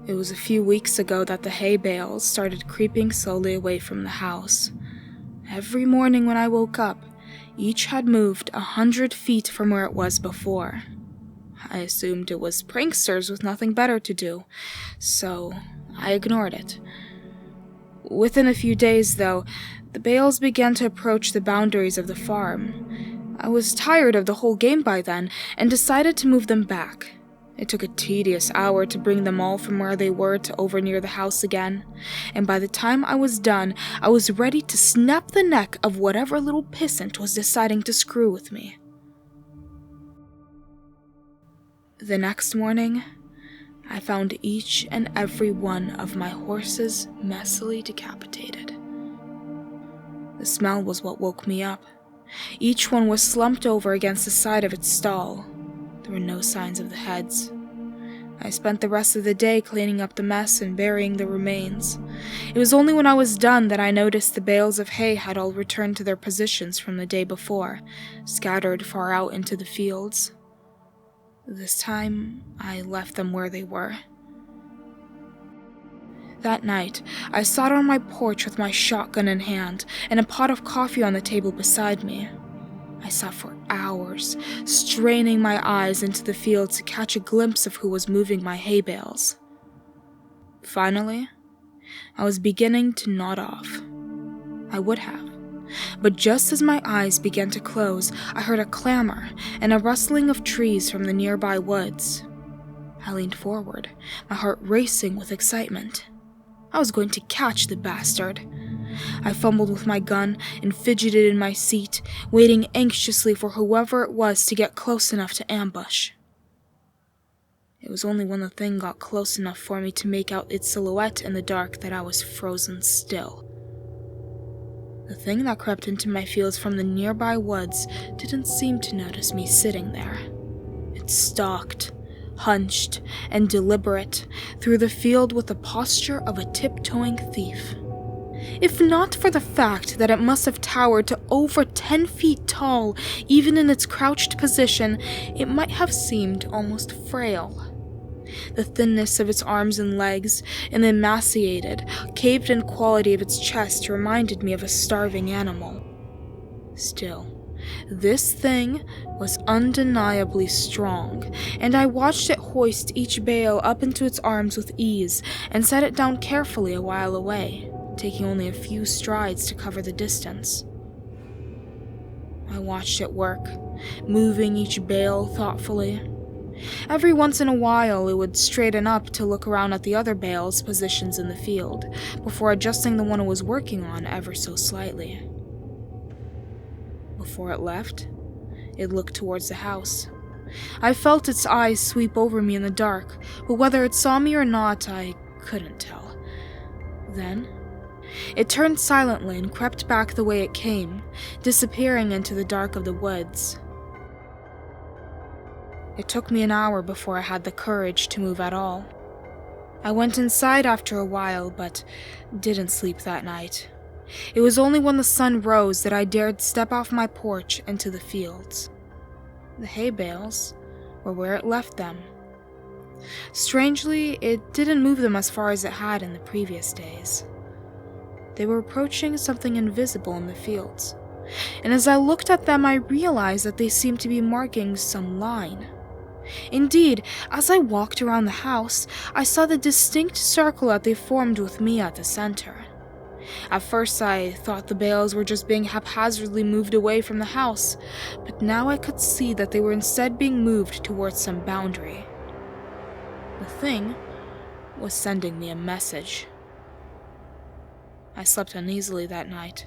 It was a few weeks ago that the hay bales started creeping slowly away from the house. Every morning when I woke up, each had moved 100 feet from where it was before. I assumed it was pranksters with nothing better to do, so I ignored it. Within a few days, though, the bales began to approach the boundaries of the farm. I was tired of the whole game by then, and decided to move them back. It took a tedious hour to bring them all from where they were to over near the house again, and by the time I was done, I was ready to snap the neck of whatever little pissant was deciding to screw with me. The next morning, I found each and every one of my horses messily decapitated. The smell was what woke me up. Each one was slumped over against the side of its stall. There were no signs of the heads. I spent the rest of the day cleaning up the mess and burying the remains. It was only when I was done that I noticed the bales of hay had all returned to their positions from the day before, scattered far out into the fields. This time, I left them where they were. That night, I sat on my porch with my shotgun in hand and a pot of coffee on the table beside me. I sat for hours, straining my eyes into the field to catch a glimpse of who was moving my hay bales. Finally, I was beginning to nod off. I would have. But just as my eyes began to close, I heard a clamor and a rustling of trees from the nearby woods. I leaned forward, my heart racing with excitement. I was going to catch the bastard. I fumbled with my gun and fidgeted in my seat, waiting anxiously for whoever it was to get close enough to ambush. It was only when the thing got close enough for me to make out its silhouette in the dark that I was frozen still. The thing that crept into my fields from the nearby woods didn't seem to notice me sitting there. It stalked, hunched, and deliberate through the field with the posture of a tiptoeing thief. If not for the fact that it must have towered to over 10 feet tall, even in its crouched position, it might have seemed almost frail. The thinness of its arms and legs, and the emaciated, caved-in quality of its chest reminded me of a starving animal. Still, this thing was undeniably strong, and I watched it hoist each bale up into its arms with ease and set it down carefully a while away, taking only a few strides to cover the distance. I watched it work, moving each bale thoughtfully. Every once in a while, it would straighten up to look around at the other bales' positions in the field, before adjusting the one it was working on ever so slightly. Before it left, it looked towards the house. I felt its eyes sweep over me in the dark, but whether it saw me or not, I couldn't tell. Then, it turned silently and crept back the way it came, disappearing into the dark of the woods. It took me an hour before I had the courage to move at all. I went inside after a while, but didn't sleep that night. It was only when the sun rose that I dared step off my porch into the fields. The hay bales were where it left them. Strangely, it didn't move them as far as it had in the previous days. They were approaching something invisible in the fields, and as I looked at them, I realized that they seemed to be marking some line. Indeed, as I walked around the house, I saw the distinct circle that they formed with me at the center. At first, I thought the bales were just being haphazardly moved away from the house, but now I could see that they were instead being moved towards some boundary. The thing was sending me a message. I slept uneasily that night,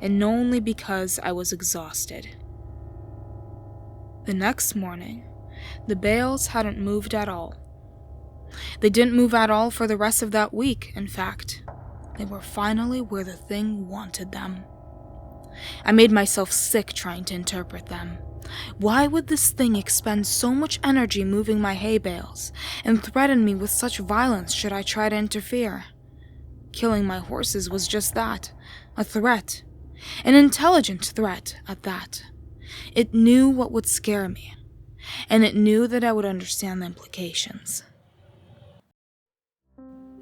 and only because I was exhausted. The next morning, the bales hadn't moved at all. They didn't move at all for the rest of that week, in fact. They were finally where the thing wanted them. I made myself sick trying to interpret them. Why would this thing expend so much energy moving my hay bales, and threaten me with such violence should I try to interfere? Killing my horses was just that, a threat. An intelligent threat, at that. It knew what would scare me, and it knew that I would understand the implications.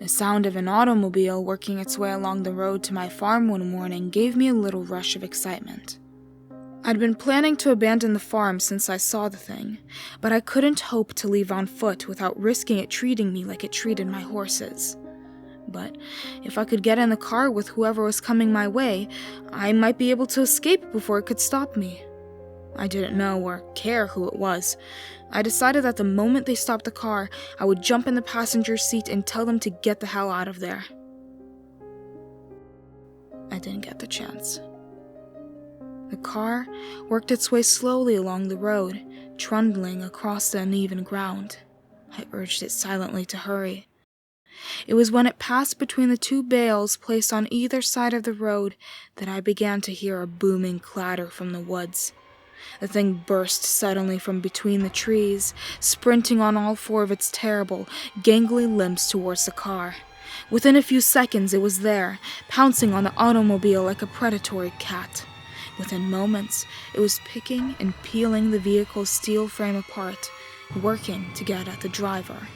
The sound of an automobile working its way along the road to my farm one morning gave me a little rush of excitement. I'd been planning to abandon the farm since I saw the thing, but I couldn't hope to leave on foot without risking it treating me like it treated my horses. But if I could get in the car with whoever was coming my way, I might be able to escape before it could stop me. I didn't know or care who it was. I decided that the moment they stopped the car, I would jump in the passenger seat and tell them to get the hell out of there. I didn't get the chance. The car worked its way slowly along the road, trundling across the uneven ground. I urged it silently to hurry. It was when it passed between the two bales placed on either side of the road that I began to hear a booming clatter from the woods. The thing burst suddenly from between the trees, sprinting on all four of its terrible, gangly limbs towards the car. Within a few seconds it was there, pouncing on the automobile like a predatory cat. Within moments, it was picking and peeling the vehicle's steel frame apart, working to get at the driver.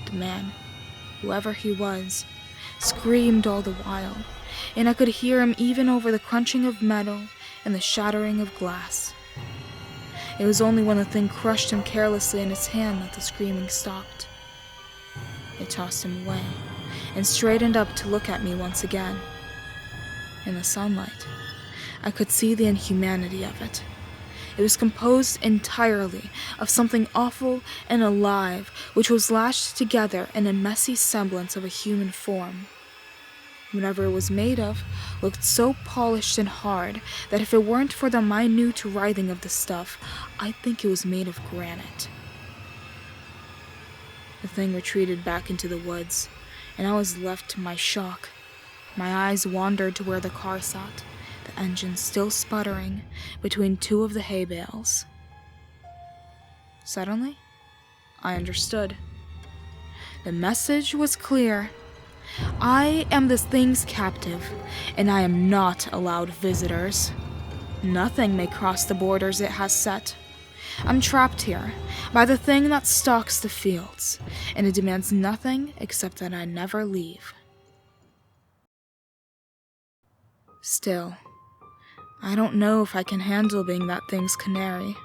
The man, whoever he was, screamed all the while, and I could hear him even over the crunching of metal and the shattering of glass. It was only when the thing crushed him carelessly in its hand that the screaming stopped. It tossed him away and straightened up to look at me once again. In the sunlight, I could see the inhumanity of it. It was composed entirely of something awful and alive, which was lashed together in a messy semblance of a human form. Whatever it was made of looked so polished and hard that if it weren't for the minute writhing of the stuff, I'd think it was made of granite. The thing retreated back into the woods, and I was left to my shock. My eyes wandered to where the car sat, the engine still sputtering between two of the hay bales. Suddenly, I understood. The message was clear. I am this thing's captive, and I am not allowed visitors. Nothing may cross the borders it has set. I'm trapped here by the thing that stalks the fields, and it demands nothing except that I never leave. Still, I don't know if I can handle being that thing's canary.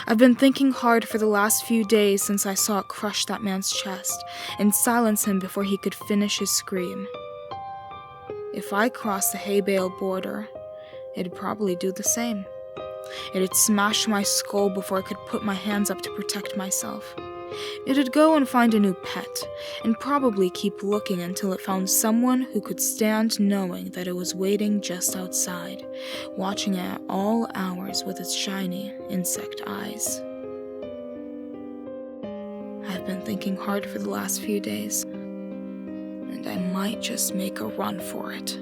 I've been thinking hard for the last few days since I saw it crush that man's chest and silence him before he could finish his scream. If I crossed the hay bale border, it'd probably do the same. It'd smash my skull before I could put my hands up to protect myself. It'd go and find a new pet, and probably keep looking until it found someone who could stand knowing that it was waiting just outside, watching it at all hours with its shiny insect eyes. I've been thinking hard for the last few days, and I might just make a run for it.